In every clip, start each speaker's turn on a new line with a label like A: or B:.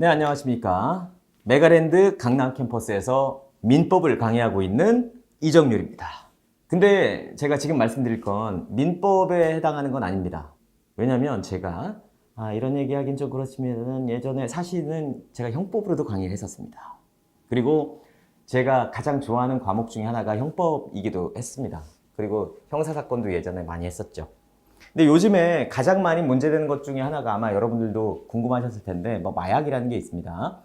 A: 네, 안녕하십니까. 메가랜드 강남 캠퍼스에서 민법을 강의하고 있는 이정률입니다. 근데 제가 지금 말씀드릴 건 민법에 해당하는 건 아닙니다. 왜냐면 제가 이런 얘기하긴 좀 그렇지만 예전에 사실은 제가 형법으로도 강의를 했었습니다. 그리고 제가 가장 좋아하는 과목 중에 하나가 형법이기도 했습니다. 그리고 형사사건도 예전에 많이 했었죠. 근데 요즘에 가장 많이 문제되는 것 중에 하나가 아마 여러분들도 궁금하셨을 텐데 뭐 마약이라는 게 있습니다.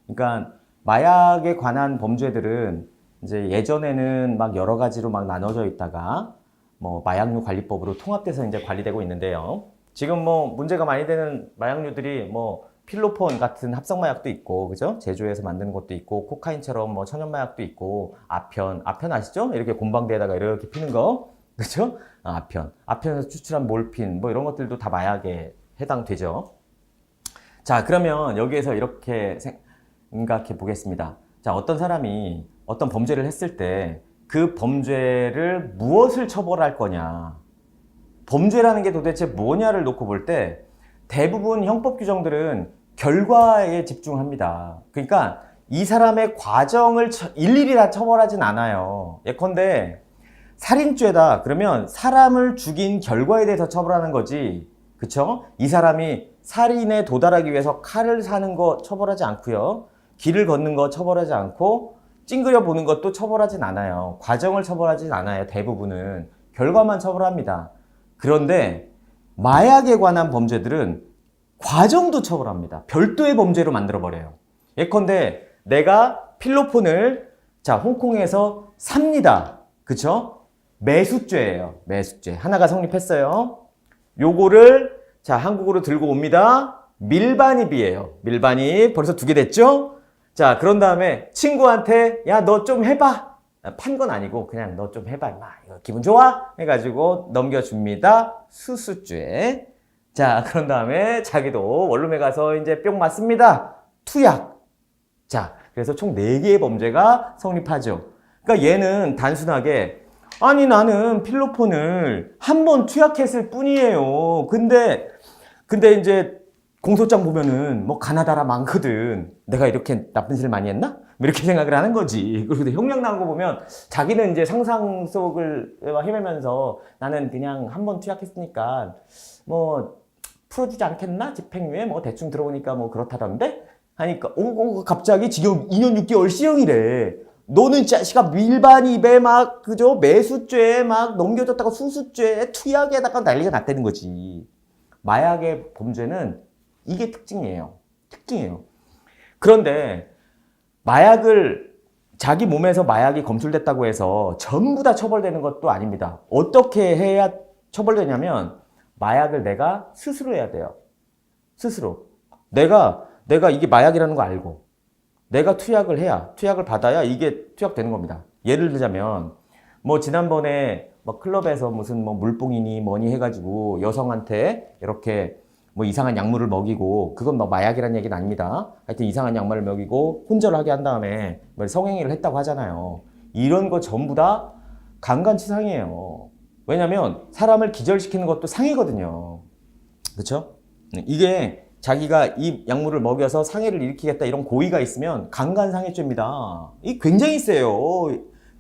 A: 그러니까 마약에 관한 범죄들은 이제 예전에는 막 여러 가지로 막 나눠져 있다가 뭐 마약류 관리법으로 통합돼서 이제 관리되고 있는데요. 지금 뭐 문제가 많이 되는 마약류들이 뭐 필로폰 같은 합성 마약도 있고, 그죠? 제조해서 만드는 것도 있고, 코카인처럼 뭐 천연 마약도 있고, 아편 아시죠? 이렇게 곰방대에다가 이렇게 피는 거, 그죠? 아편에서 추출한 몰핀, 뭐 이런 것들도 다 마약에 해당되죠. 자, 그러면 여기에서 이렇게 생각해 보겠습니다. 자, 어떤 사람이 어떤 범죄를 했을 때 그 범죄를 무엇을 처벌할 거냐. 범죄라는 게 도대체 뭐냐를 놓고 볼 때 대부분 형법 규정들은 결과에 집중합니다. 그러니까 이 사람의 과정을 일일이 다 처벌하진 않아요. 예컨대 살인죄다 그러면 사람을 죽인 결과에 대해서 처벌하는 거지, 그쵸? 이 사람이 살인에 도달하기 위해서 칼을 사는 거 처벌하지 않고요, 길을 걷는 거 처벌하지 않고 찡그려 보는 것도 처벌하진 않아요. 과정을 처벌하진 않아요. 대부분은 결과만 처벌합니다. 그런데 마약에 관한 범죄들은 과정도 처벌합니다. 별도의 범죄로 만들어버려요. 예컨대 내가 필로폰을 홍콩에서 삽니다. 그쵸? 매수죄예요. 매수죄. 하나가 성립했어요. 요거를 한국으로 들고 옵니다. 밀반입이에요. 밀반입. 벌써 2개 됐죠? 자, 그런 다음에 친구한테 야, 너 좀 해봐. 판 건 아니고 그냥 너 좀 해봐. 임마. 이거 기분 좋아? 해가지고 넘겨줍니다. 수수죄. 자, 그런 다음에 자기도 원룸에 가서 이제 뿅 맞습니다. 투약. 자, 그래서 총 4개의 범죄가 성립하죠. 그러니까 얘는 단순하게 아니 나는 필로폰을 한 번 투약했을 뿐이에요. 근데 이제 공소장 보면은 뭐 가나다라 많거든. 내가 이렇게 나쁜 짓을 많이 했나? 이렇게 생각을 하는 거지. 그리고 형량 나온 거 보면 자기는 이제 상상 속을 헤매면서 나는 그냥 한 번 투약했으니까 뭐 풀어주지 않겠나? 집행유예 뭐 대충 들어보니까 뭐 그렇다던데? 하니까 갑자기 징역 2년 6개월 시형이래. 너는 자식아 밀반입에 막 그죠? 매수죄에 막 넘겨줬다가 수수죄에 투약에다가 난리가 났다는 거지. 마약의 범죄는 이게 특징이에요. 그런데 마약을 자기 몸에서 마약이 검출됐다고 해서 전부 다 처벌되는 것도 아닙니다. 어떻게 해야 처벌되냐면 마약을 내가 스스로 해야 돼요. 스스로. 내가 이게 마약이라는 거 알고 내가 투약을 받아야 이게 투약되는 겁니다. 예를 들자면 뭐 지난번에 뭐 클럽에서 무슨 뭐 물뽕이니 뭐니 해가지고 여성한테 이렇게 뭐 이상한 약물을 먹이고, 그건 뭐 마약이라는 얘기는 아닙니다. 하여튼 이상한 약물을 먹이고 혼절하게 한 다음에 성행위를 했다고 하잖아요. 이런 거 전부 다 강간치상이에요. 왜냐면 사람을 기절시키는 것도 상해거든요. 그렇죠? 이게 자기가 이 약물을 먹여서 상해를 일으키겠다 이런 고의가 있으면 강간상해죄입니다. 이 굉장히 세요.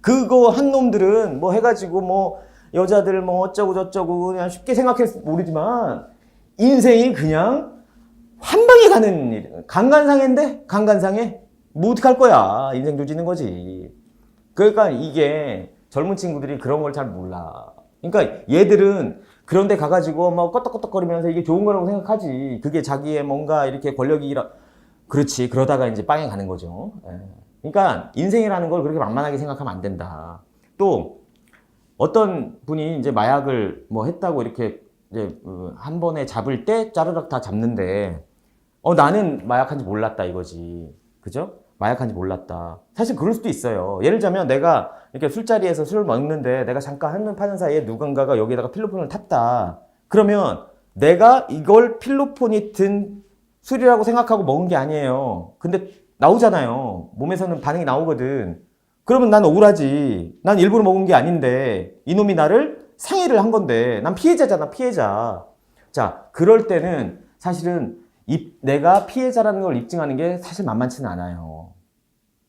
A: 그거 한 놈들은 뭐 해가지고 뭐 여자들 뭐 어쩌고 저쩌고 그냥 쉽게 생각해서 모르지만 인생이 그냥 한 방에 가는 일. 강간상해인데? 강간상해? 뭐 어떡할 거야. 인생 조지는 거지. 그러니까 이게 젊은 친구들이 그런 걸 잘 몰라. 그러니까 얘들은 그런 데 가가지고 막 껐덕껐덕거리면서 이게 좋은 거라고 생각하지. 그게 자기의 뭔가 이렇게 그렇지. 그러다가 이제 빵에 가는 거죠. 그러니까 인생이라는 걸 그렇게 만만하게 생각하면 안 된다. 또 어떤 분이 이제 마약을 뭐 했다고 이렇게 이제 한 번에 잡을 때 짜르륵 다 잡는데 나는 마약한지 몰랐다 이거지. 그죠? 마약한지 몰랐다. 사실 그럴 수도 있어요. 예를 들자면 내가 이렇게 술자리에서 술을 먹는데 내가 잠깐 한눈 파는 사이에 누군가가 여기에다가 필로폰을 탔다. 그러면 내가 이걸 필로폰이 든 술이라고 생각하고 먹은 게 아니에요. 근데 나오잖아요. 몸에서는 반응이 나오거든. 그러면 난 억울하지. 난 일부러 먹은 게 아닌데 이놈이 나를 상해를 한 건데 난 피해자잖아, 피해자. 자, 그럴 때는 사실은 내가 피해자라는 걸 입증하는 게 사실 만만치는 않아요.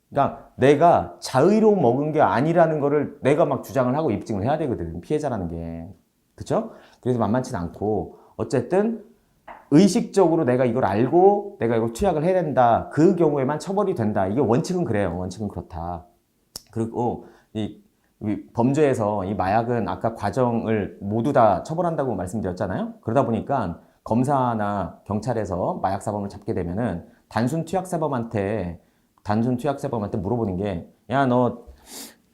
A: 그러니까 내가 자의로 먹은 게 아니라는 거를 내가 막 주장을 하고 입증을 해야 되거든. 피해자라는 게. 그쵸? 그래서 만만치는 않고 어쨌든 의식적으로 내가 이걸 알고 내가 이걸 투약을 해야 된다. 그 경우에만 처벌이 된다. 이게 원칙은 그래요. 원칙은 그렇다. 그리고 이 범죄에서 이 마약은 아까 과정을 모두 다 처벌한다고 말씀드렸잖아요. 그러다 보니까 검사나 경찰에서 마약 사범을 잡게 되면은 단순 투약 사범한테 물어보는 게, 야,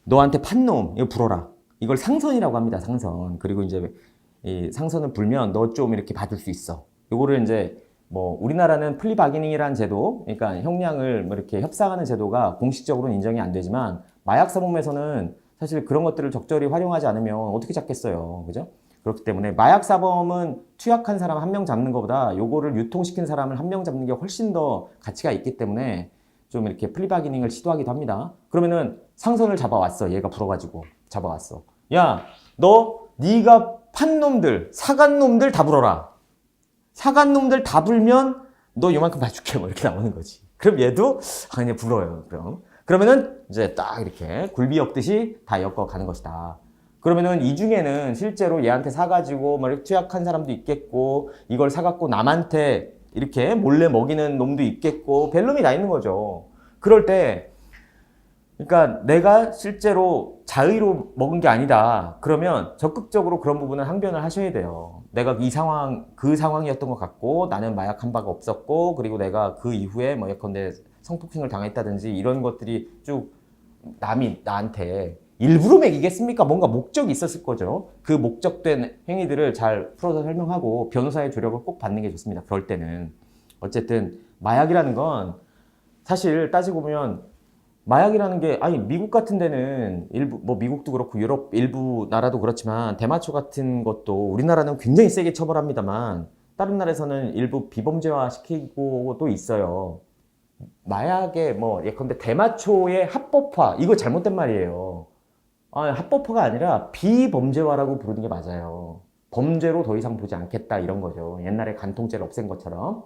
A: 너한테 판 놈, 이거 불어라. 이걸 상선이라고 합니다, 상선. 그리고 이제 이 상선을 불면 너 좀 이렇게 받을 수 있어. 요거를 이제 뭐 우리나라는 플리바기닝이라는 제도, 그러니까 형량을 뭐 이렇게 협상하는 제도가 공식적으로는 인정이 안 되지만 마약 사범에서는 사실 그런 것들을 적절히 활용하지 않으면 어떻게 잡겠어요, 그죠? 그렇기 때문에 마약 사범은 투약한 사람 한 명 잡는 것보다 요거를 유통시킨 사람을 한 명 잡는 게 훨씬 더 가치가 있기 때문에 좀 이렇게 플리바기닝을 시도하기도 합니다. 그러면은 상선을 잡아왔어. 얘가 불어가지고 잡아왔어. 야, 네가 판 놈들, 사간 놈들 다 불어라. 사간 놈들 다 불면 너 요만큼 봐줄게. 뭐 이렇게 나오는 거지. 그럼 얘도 그냥 불어요. 그러면은 이제 딱 이렇게 굴비 엮듯이 다 엮어 가는 것이다. 그러면은 이 중에는 실제로 얘한테 사가지고 뭐 이렇게 투약한 사람도 있겠고, 이걸 사갖고 남한테 이렇게 몰래 먹이는 놈도 있겠고, 벨lum이 다 있는 거죠. 그럴 때, 그러니까 내가 실제로 자의로 먹은 게 아니다. 그러면 적극적으로 그런 부분은 항변을 하셔야 돼요. 내가 그 상황이었던 것 같고, 나는 마약한 바가 없었고, 그리고 내가 그 이후에 뭐 예컨대 성폭행을 당했다든지 이런 것들이 쭉 남이 나한테 일부러 먹이겠습니까? 뭔가 목적이 있었을 거죠. 그 목적된 행위들을 잘 풀어서 설명하고 변호사의 조력을 꼭 받는 게 좋습니다. 그럴 때는. 어쨌든 마약이라는 건 사실 따지고 보면 마약이라는 게, 아니 미국 같은 데는 일부 뭐 미국도 그렇고 유럽 일부 나라도 그렇지만 대마초 같은 것도 우리나라는 굉장히 세게 처벌합니다만 다른 나라에서는 일부 비범죄화 시키고도 있어요. 마약의 뭐 예컨대 대마초의 합법화, 이거 잘못된 말이에요. 합법화가 아니라 비범죄화라고 부르는 게 맞아요. 범죄로 더 이상 보지 않겠다 이런 거죠. 옛날에 간통죄를 없앤 것처럼.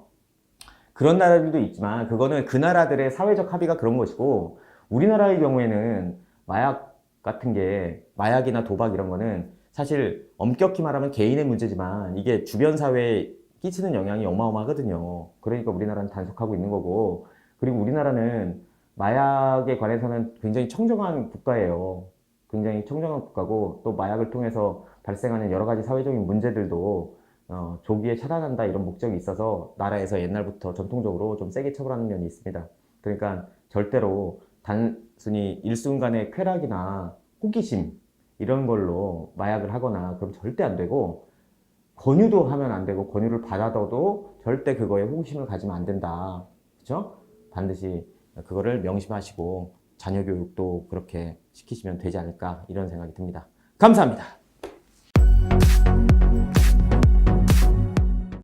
A: 그런 나라들도 있지만 그거는 그 나라들의 사회적 합의가 그런 것이고, 우리나라의 경우에는 마약 같은 게, 마약이나 도박 이런 거는 사실 엄격히 말하면 개인의 문제지만 이게 주변 사회에 끼치는 영향이 어마어마하거든요. 그러니까 우리나라는 단속하고 있는 거고, 그리고 우리나라는 마약에 관해서는 굉장히 청정한 국가예요. 굉장히 청정한 국가고, 또 마약을 통해서 발생하는 여러 가지 사회적인 문제들도 조기에 차단한다 이런 목적이 있어서 나라에서 옛날부터 전통적으로 좀 세게 처벌하는 면이 있습니다. 그러니까 절대로 단순히 일순간의 쾌락이나 호기심 이런 걸로 마약을 하거나 그럼 절대 안 되고, 권유도 하면 안 되고 권유를 받아도 절대 그거에 호기심을 가지면 안 된다. 그렇죠? 반드시 그거를 명심하시고 자녀 교육도 그렇게 시키시면 되지 않을까 이런 생각이 듭니다. 감사합니다.